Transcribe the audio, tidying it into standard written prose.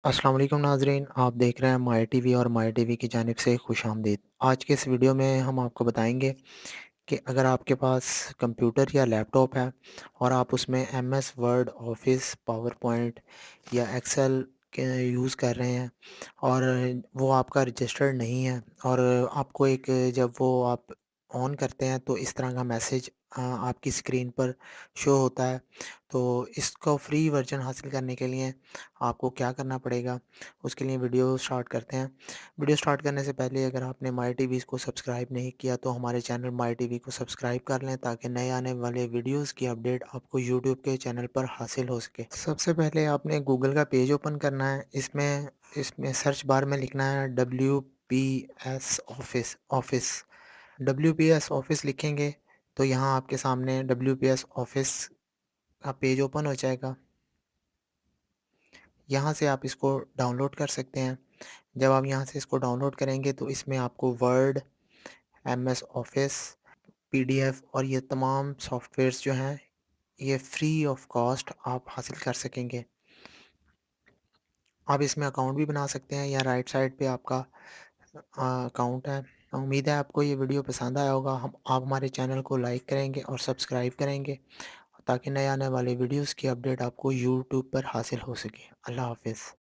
अस्सलाम वालेकुम नाज़रीन, आप देख रहे हैं माई टीवी और माई टीवी की जानिब से खुशामदीद। आज के इस वीडियो में हम आपको बताएंगे कि अगर आपके पास कंप्यूटर या लैपटॉप है और आप उसमें MS word, office, power point या एक्सेल के यूज़ कर रहे हैं और वो आपका रजिस्टर्ड नहीं है और आपको एक जब वो आप ऑन करते हैं तो इस तरह का मैसेज आपकी स्क्रीन पर शो होता है। तो इसका फ्री वर्जन हासिल करने के लिए आपको क्या करना पड़ेगा, उसके लिए वीडियो स्टार्ट करते हैं। वीडियो स्टार्ट करने से पहले अगर आपने माई टीवी को सब्सक्राइब नहीं किया तो हमारे चैनल माई टीवी को सब्सक्राइब कर लें ताकि नए आने वाले वीडियोस की अपडेट आपको यूट्यूब के चैनल पर हासिल हो सके। सबसे पहले आपने गूगल का पेज ओपन करना है। इसमें इसमें सर्च बार में लिखना है WPS ऑफिस लिखेंगे तो यहाँ आपके सामने WPS ऑफिस का पेज ओपन हो जाएगा। यहाँ से आप इसको डाउनलोड कर सकते हैं। जब आप यहाँ से इसको डाउनलोड करेंगे तो इसमें आपको वर्ड, एमएस ऑफिस, पीडीएफ और ये तमाम सॉफ्टवेयर्स जो हैं ये फ्री ऑफ कॉस्ट आप हासिल कर सकेंगे। आप इसमें अकाउंट भी बना सकते हैं या राइट साइड पे आपका अकाउंट है। उम्मीद है आपको ये वीडियो पसंद आया होगा। हम आप हमारे चैनल को लाइक करेंगे और सब्सक्राइब करेंगे ताकि नए आने वाले वीडियोस की अपडेट आपको यूट्यूब पर हासिल हो सके। अल्लाह हाफ़िज़।